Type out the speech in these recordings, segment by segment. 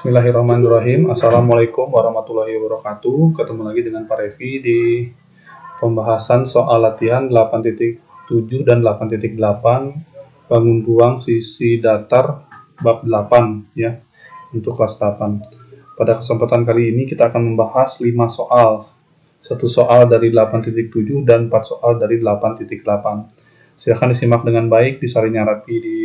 Bismillahirrahmanirrahim. Assalamualaikum warahmatullahi wabarakatuh. Ketemu lagi dengan Pak Revi di pembahasan soal latihan 8.7 dan 8.8 bangun ruang sisi datar bab 8 ya, untuk kelas 8. Pada kesempatan kali ini kita akan membahas 5 soal. 1 soal dari 8.7 dan 4 soal dari 8.8. Silahkan disimak dengan baik, disaringnya rapi di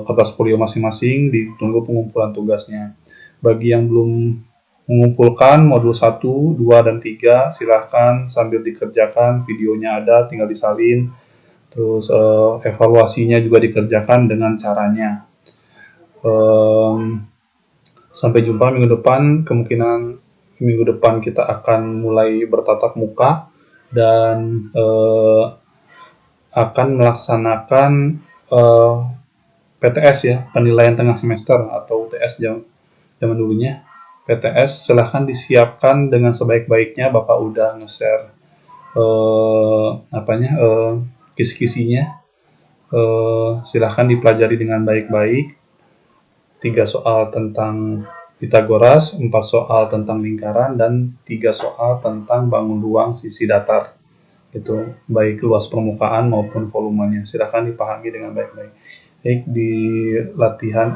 kertas folio masing-masing, ditunggu pengumpulan tugasnya. Bagi yang belum mengumpulkan modul 1, 2, dan 3, silahkan sambil dikerjakan, videonya ada, tinggal disalin, terus evaluasinya juga dikerjakan dengan caranya. Sampai jumpa minggu depan, kemungkinan minggu depan kita akan mulai bertatap muka dan akan melaksanakan PTS ya, penilaian tengah semester atau UTS zaman dulunya. PTS silahkan disiapkan dengan sebaik-baiknya. Bapak udah nge-share kisi-kisinya. Silahkan dipelajari dengan baik-baik. 3 soal tentang Pitagoras, 4 soal tentang lingkaran, dan 3 soal tentang bangun ruang sisi datar. Itu baik luas permukaan maupun volumenya. Silahkan dipahami dengan baik-baik. Di latihan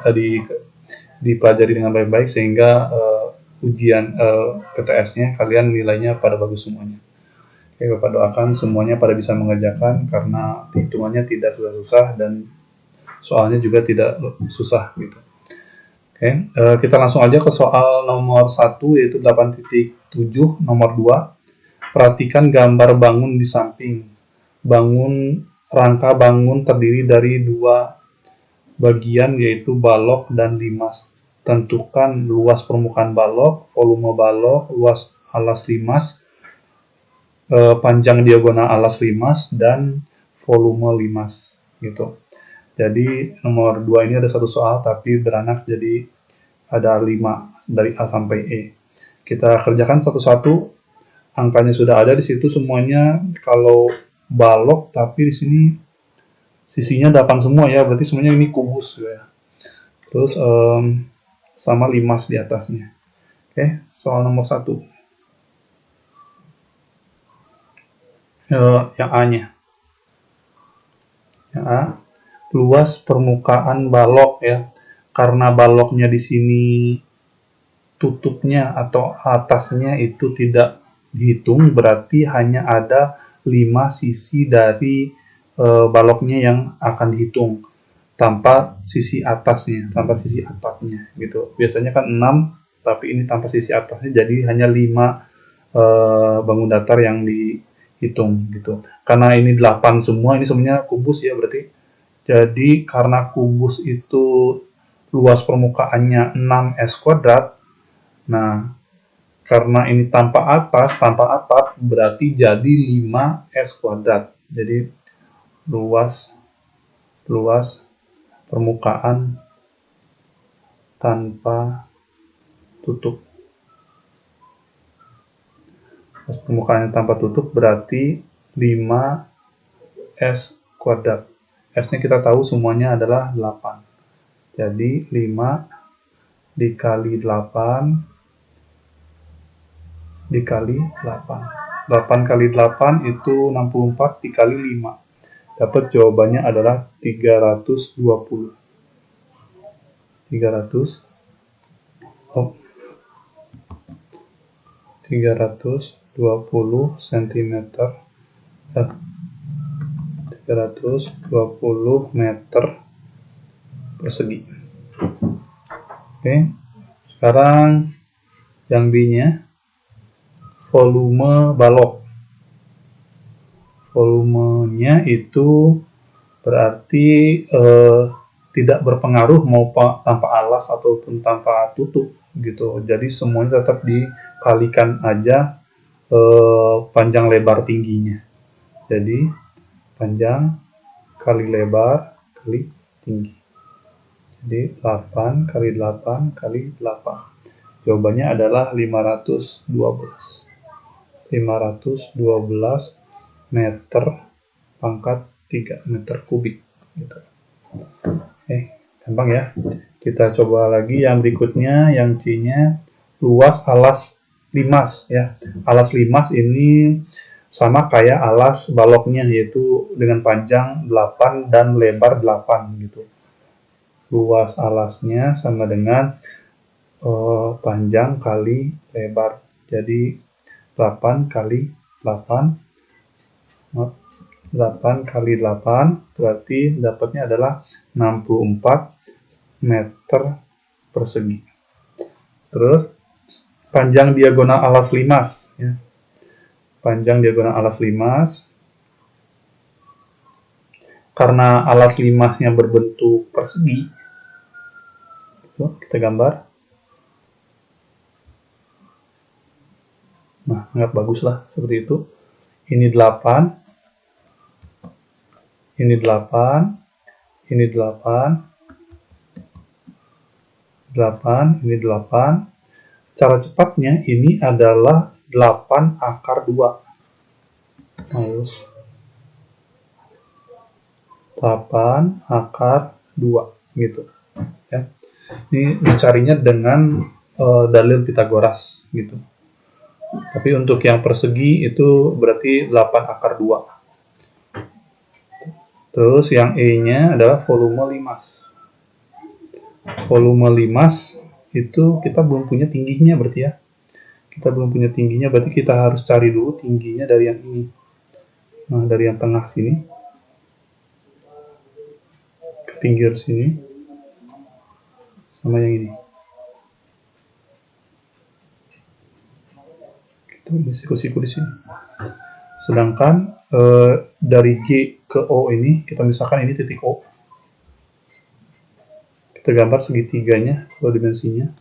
dipelajari dengan baik-baik sehingga ujian PTS-nya kalian nilainya pada bagus semuanya. Oke, Bapak doakan semuanya pada bisa mengerjakan karena hitungannya tidak susah-susah dan soalnya juga tidak susah gitu. Oke, kita langsung aja ke soal nomor 1 yaitu 8.7 nomor 2. Perhatikan gambar bangun di samping. Rangka bangun terdiri dari 2 bagian yaitu balok dan limas. Tentukan luas permukaan balok, volume balok, luas alas limas, panjang diagonal alas limas, dan volume limas gitu. Jadi nomor 2 ini ada 1 soal tapi beranak jadi ada 5 dari A sampai E. Kita kerjakan satu-satu. Angkanya sudah ada di situ semuanya. Kalau balok tapi di sini sisinya 8 semua ya, berarti semuanya ini kubus ya. Terus sama limas di atasnya. Oke, soal nomor 1. Yang A-nya. Yang A, luas permukaan balok ya. Karena baloknya di sini tutupnya atau atasnya itu tidak dihitung, berarti hanya ada 5 sisi dari baloknya yang akan dihitung tanpa sisi atasnya, tanpa sisi atapnya gitu. Biasanya kan 6, tapi ini tanpa sisi atasnya, jadi hanya 5 bangun datar yang dihitung gitu. Karena ini 8 semua, ini semuanya kubus ya berarti. Jadi karena kubus itu luas permukaannya 6S², nah karena ini tanpa atas, tanpa atap, berarti jadi 5S². Jadi luas permukaan tanpa tutup. Luas permukaan tanpa tutup berarti 5S². S-nya kita tahu semuanya adalah 8. Jadi 5 dikali 8 dikali 8. 8 kali 8 itu 64 dikali 5. Dapat jawabannya adalah 320. 320 cm. 320 meter persegi. Oke. Sekarang yang B-nya, volume balok. Volumenya itu berarti tidak berpengaruh mau tanpa alas ataupun tanpa tutup gitu. Jadi semuanya tetap dikalikan aja panjang lebar tingginya. Jadi panjang kali lebar kali tinggi. Jadi 8 kali 8 kali 8. Jawabannya adalah 512. 512 meter pangkat 3 meter kubik gitu. Gampang ya. Kita coba lagi yang berikutnya, yang C-nya luas alas limas ya. Alas limas ini sama kayak alas baloknya, yaitu dengan panjang 8 dan lebar 8 gitu. Luas alasnya sama dengan panjang kali lebar. Jadi 8 kali 8 kali 8 berarti dapatnya adalah 64 meter persegi. Terus panjang diagonal alas limas ya. Panjang diagonal alas limas, karena alas limasnya berbentuk persegi, kita gambar. Nah, nggak bagus lah seperti itu. Ini 8, ini 8, ini 8, 8, ini 8. Cara cepatnya ini adalah 8 akar 2. Harus 8 akar 2 gitu. Ya. Ini dicarinya dengan dalil Pitagoras gitu. Tapi untuk yang persegi itu berarti 8 akar 2. Terus yang E-nya adalah volume limas. Volume limas itu kita belum punya tingginya berarti ya. Kita belum punya tingginya, berarti kita harus cari dulu tingginya dari yang ini. Nah, dari yang tengah sini ke pinggir sini sama yang ini. Itu siku-siku di sini. Sedangkan dari G ke O ini, kita misalkan ini titik O. Kita gambar segitiganya, kalau dimensinya.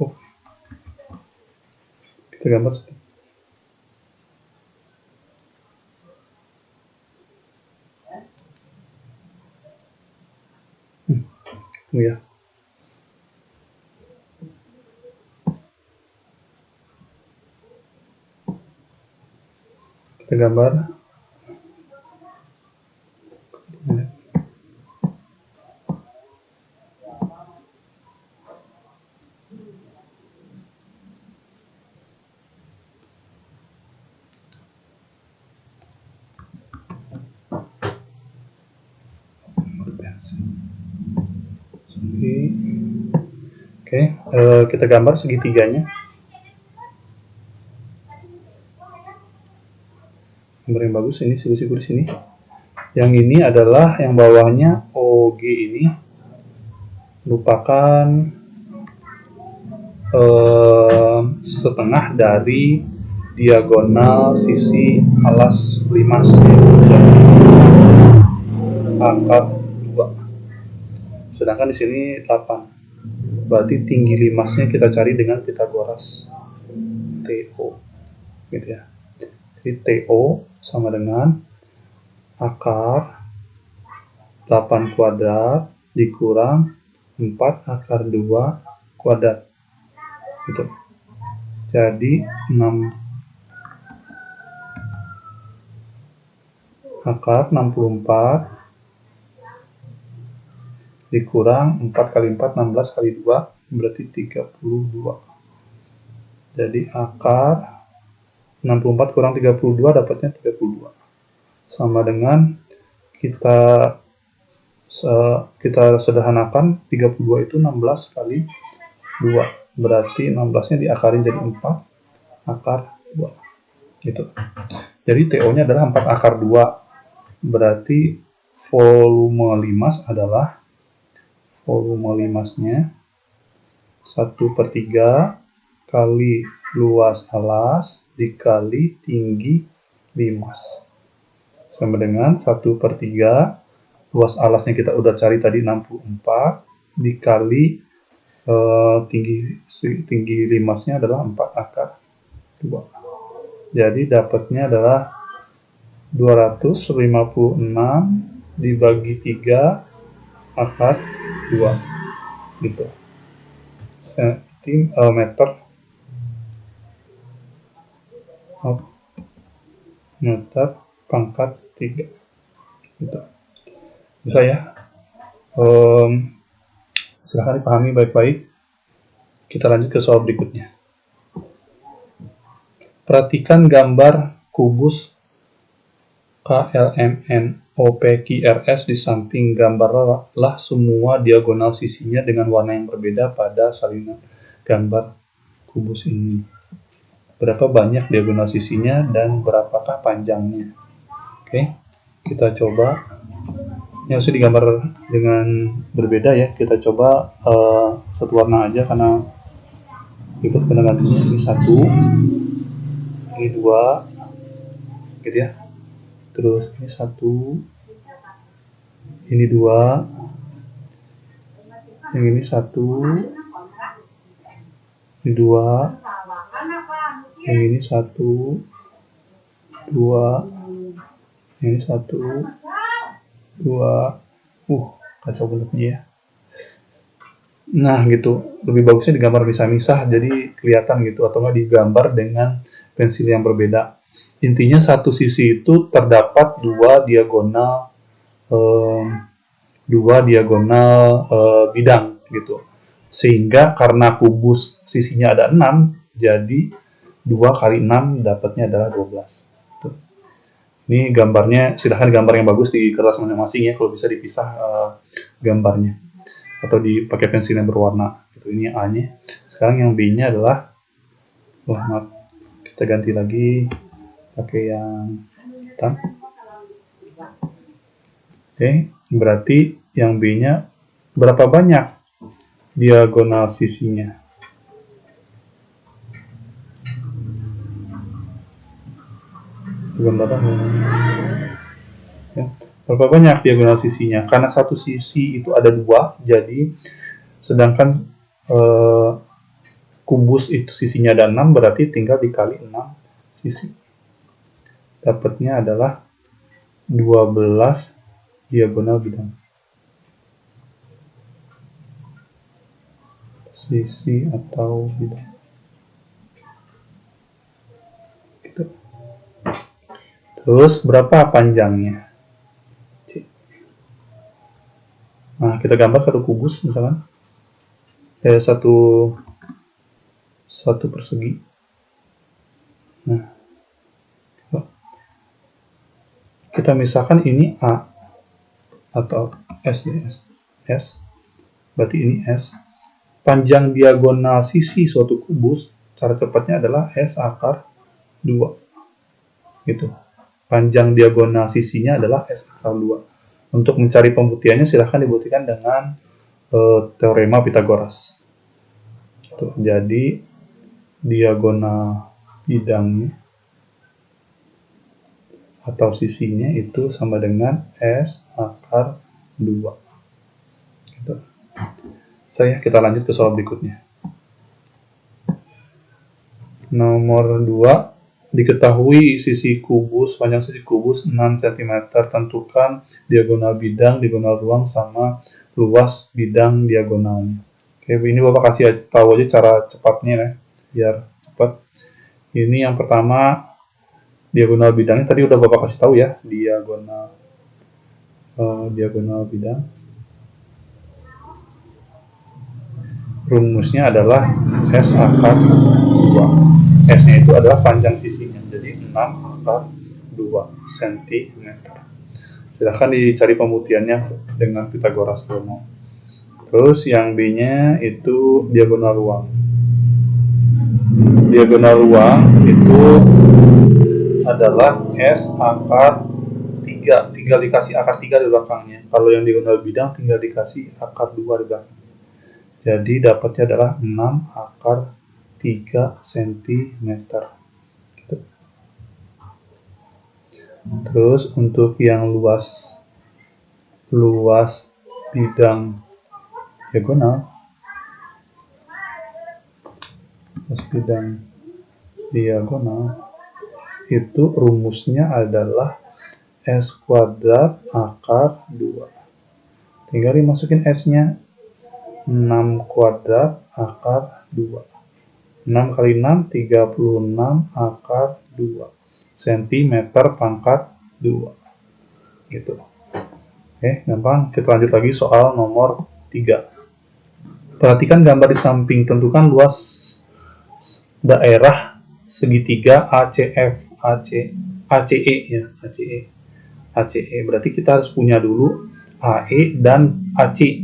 Oh. Kita gambar segitiga. Ya. Kita gambar. Oke, kita gambar segitiganya. Gambar yang bagus ini, siku-siku di sini. Yang ini adalah yang bawahnya OG ini merupakan setengah dari diagonal sisi alas limas, akar 2. Sedangkan di sini 8. Berarti tinggi limasnya kita cari dengan Pitagoras. TO. Gitu ya. Jadi TO sama dengan akar 8 kuadrat dikurang 4 akar 2 kuadrat. Gitu. Jadi 6 akar 64 dikurang 4 kali 4, 16 kali 2, berarti 32. Jadi akar 64 kurang 32 dapatnya 32. Sama dengan kita sederhanakan, 32 itu 16 kali 2. Berarti 16-nya diakarin jadi 4 akar 2. Gitu. Jadi TO-nya adalah 4 akar 2. Berarti volume limas adalah volume limasnya 1/3 kali luas alas dikali tinggi limas. Sama dengan 1/3 luas alasnya kita udah cari tadi 64 dikali tinggi limasnya adalah 4 akar 2. Jadi dapatnya adalah 256 dibagi 3 akar 2 gitu. Meter pangkat 3 gitu. Bisa ya. Silahkan dipahami baik-baik. Kita lanjut ke soal berikutnya. Perhatikan gambar kubus KLMNOPQRS di samping gambarlah semua diagonal sisinya dengan warna yang berbeda pada salinan gambar kubus ini. Berapa banyak diagonal sisinya dan berapakah panjangnya? Oke, kita coba. Ini harusnya digambar dengan berbeda ya. Kita coba satu warna aja karena ikut pendengarnya. Ini satu, ini dua, gitu ya. Terus ini satu, ini dua, yang ini satu, ini dua, yang ini satu, dua, yang ini satu, dua, kacau bentuknya ya. Nah gitu, lebih bagusnya digambar misah-misah jadi kelihatan gitu, atau nggak digambar dengan pensil yang berbeda. Intinya satu sisi itu terdapat dua diagonal bidang gitu, sehingga karena kubus sisinya ada 6, jadi 2 kali 6 dapatnya adalah 12. Tuh. Ini gambarnya, silahkan gambar yang bagus di kertas masing-masing ya, kalau bisa dipisah gambarnya atau dipakai pensil yang berwarna. Itu ini A-nya. Sekarang yang B-nya adalah, maaf, kita ganti lagi pakai yang hitam. Oke, berarti yang B-nya berapa banyak diagonal sisinya? Ya, berapa banyak diagonal sisinya? Karena satu sisi itu ada 2, jadi sedangkan kubus itu sisinya ada 6, berarti tinggal dikali 6 sisi. Dapatnya adalah 12 diagonal bidang. Sisi atau bidang. Gitu. Terus berapa panjangnya? Nah, kita gambar satu kubus misalkan. Satu persegi. Nah, kita misalkan ini A atau S. Berarti ini S. Panjang diagonal sisi suatu kubus, cara cepatnya adalah S akar 2. Gitu. Panjang diagonal sisinya adalah S akar 2. Untuk mencari pembuktiannya silahkan dibuktikan dengan teorema Pythagoras. Tuh, jadi diagonal bidangnya atau sisinya itu sama dengan S akar 2. Gitu. Kita lanjut ke soal berikutnya. Nomor 2. Diketahui panjang sisi kubus 6 cm. Tentukan diagonal bidang, diagonal ruang, sama luas bidang diagonalnya. Oke, ini Bapak kasih tahu aja cara cepatnya ya, biar cepat. Ini yang pertama, diagonal bidangnya tadi udah Bapak kasih tahu ya, diagonal bidang. Rumusnya adalah S akar 2. S-nya itu adalah panjang sisinya, jadi 6 akar 2 cm. Silahkan dicari pembuktiannya dengan Pythagoras dulu. Terus yang B-nya itu diagonal ruang. Diagonal ruang itu adalah S akar 3. Tinggal dikasih akar 3 di belakangnya. Kalau yang diagonal bidang tinggal dikasih akar 2 di belakang. Jadi dapatnya adalah 6 akar 3 cm. Gitu. Terus untuk yang luas bidang diagonal, itu rumusnya adalah S kuadrat akar 2. Tinggal dimasukin S-nya, 6 kuadrat akar 2. 6 kali 6, 36 akar 2. Cm pangkat 2. Gitu. Oke, gampang. Kita lanjut lagi soal nomor 3. Perhatikan gambar di samping, tentukan luas daerah segitiga ACF, ACE ya, ACE. Berarti kita harus punya dulu AE dan AC.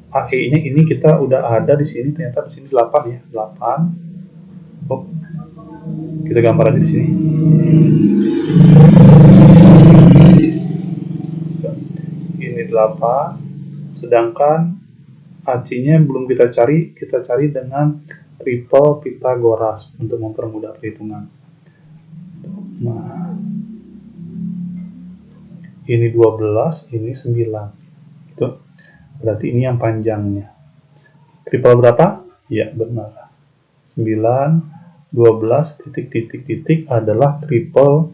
AE-nya ini kita udah ada di sini, ternyata di sini 8 ya, 8. Oh, kita gambar aja di sini. Ini 8, sedangkan AC-nya belum kita cari dengan triple Pythagoras untuk mempermudah perhitungan. Nah, ini 12, ini 9. Gitu. Berarti ini yang panjangnya. Triple berapa? Ya, benar. 9, 12, titik adalah triple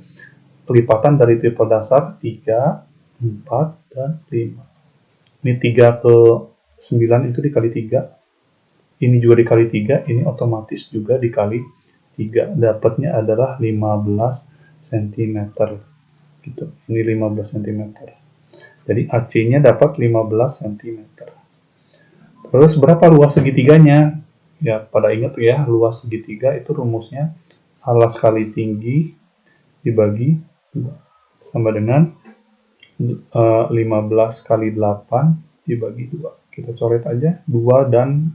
pelipatan dari triple dasar 3, 4, dan 5. Ini 3 ke 9 itu dikali 3. Ini juga dikali 3, ini otomatis juga dikali 3. Dapatnya adalah 15 cm. Gitu. Ini 15 cm. Jadi AC-nya dapat 15 cm. Terus berapa luas segitiganya? Ya, pada ingat ya, luas segitiga itu rumusnya alas kali tinggi dibagi 2 sama dengan 15 kali 8 dibagi 2. Kita coret aja, 2 dan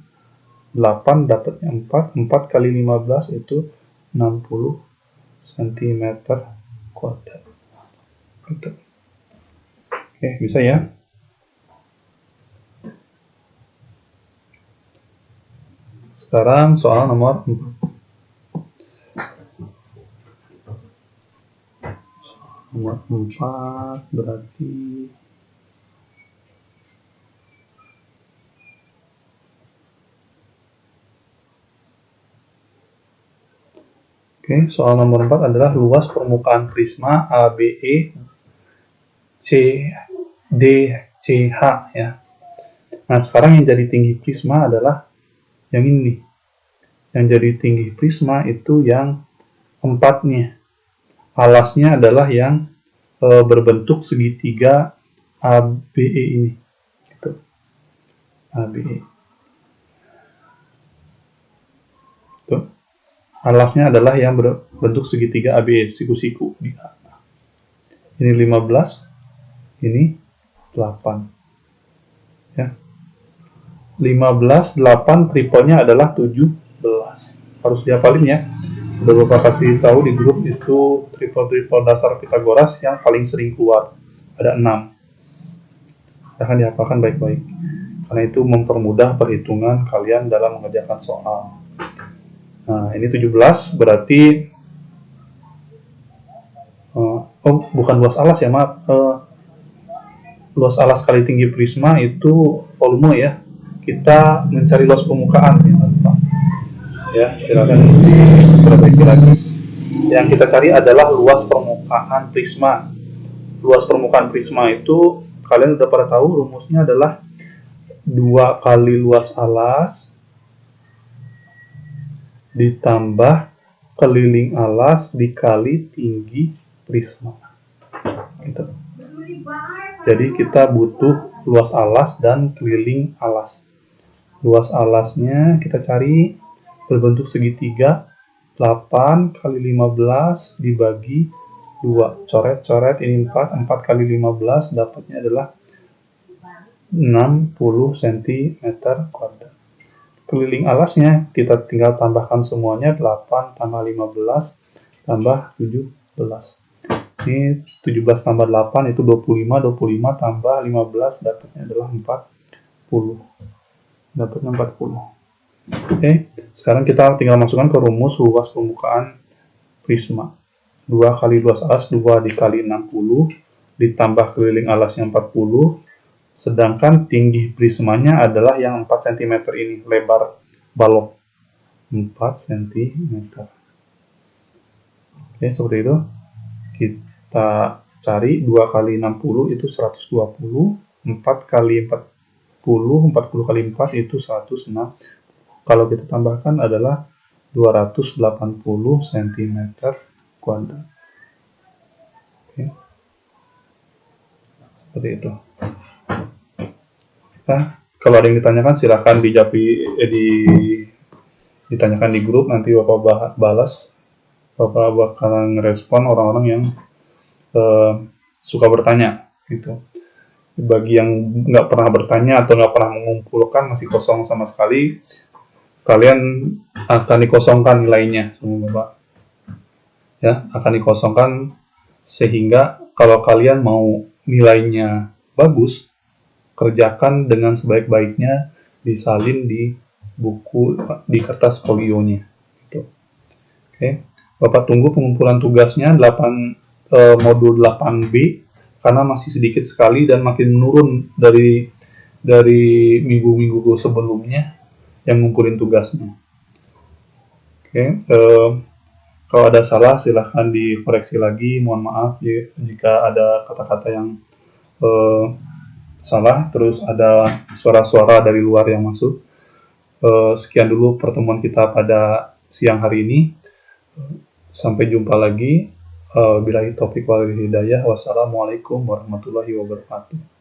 8 dapatnya 4. 4 kali 15 itu 60 cm kuadrat. Gitu. Oke, bisa ya? Sekarang soal nomor 4. Nomor 4 berarti Oke, soal nomor 4 adalah luas permukaan prisma ABE CDCH ya. Nah, sekarang yang jadi tinggi prisma adalah yang ini. Yang jadi tinggi prisma itu yang 4-nya. Alasnya adalah yang berbentuk segitiga ABE ini. Gitu. ABE. Tuh. Alasnya adalah yang berbentuk segitiga ABE, siku-siku. Ini 15, ini 8. Ya. 15, 8, triplenya adalah 17. Harus dihafalin ya. Udah Bapak kasih tahu di grup itu triple dasar Pythagoras yang paling sering keluar. Ada 6. Akan dihafalkan baik-baik. Karena itu mempermudah perhitungan kalian dalam mengerjakan soal. Nah, ini 17 berarti bukan luas alas ya, maaf. Luas alas kali tinggi prisma itu volume ya. Kita mencari luas permukaan ya, silakan diperbaiki lagi. Yang kita cari adalah luas permukaan prisma. Luas permukaan prisma itu kalian udah pada tahu rumusnya adalah 2 kali luas alas ditambah keliling alas dikali tinggi prisma. Gitu. Jadi kita butuh luas alas dan keliling alas. Luas alasnya kita cari berbentuk segitiga, 8 kali 15 dibagi 2. Coret-coret, ini 4. 4 kali 15 dapatnya adalah 60 cm kuadrat. Keliling alasnya kita tinggal tambahkan semuanya, 8 tambah 15 tambah 17. Ini 17 tambah 8 itu 25, 25 tambah 15 dapatnya adalah 40. Dapatnya 40. Oke, sekarang kita tinggal masukkan ke rumus luas permukaan prisma. 2 kali luas alas 2 dikali 60 ditambah keliling alasnya 40. Sedangkan tinggi prismanya adalah yang 4 cm ini, lebar balok 4 cm. Oke, seperti itu. Kita cari 2 kali 60 itu 120, 4 kali 40, 40 kali 4 itu 106. Kalau kita tambahkan adalah 280 cm kuadrat. Oke. Seperti itu. Kita Kalau ada yang ditanyakan silahkan ditanyakan di grup, nanti Bapak balas. Bapak bakalan ngerespon orang-orang yang suka bertanya gitu. Bagi yang nggak pernah bertanya atau nggak pernah mengumpulkan, masih kosong sama sekali, kalian akan dikosongkan nilainya sama Bapak. Ya, akan dikosongkan sehingga kalau kalian mau nilainya bagus, kerjakan dengan sebaik-baiknya, disalin di buku, di kertas folionya. Gitu. Oke, Bapak tunggu pengumpulan tugasnya 8 modul 8B karena masih sedikit sekali dan makin menurun dari minggu-minggu sebelumnya yang ngumpulin tugasnya. Oke, kalau ada salah silahkan dikoreksi lagi. Mohon maaf ya, jika ada kata-kata yang salah, terus ada suara-suara dari luar yang masuk. Sekian dulu pertemuan kita pada siang hari ini. Sampai jumpa lagi. Billahi taufiq wal hidayah. Wassalamualaikum warahmatullahi wabarakatuh.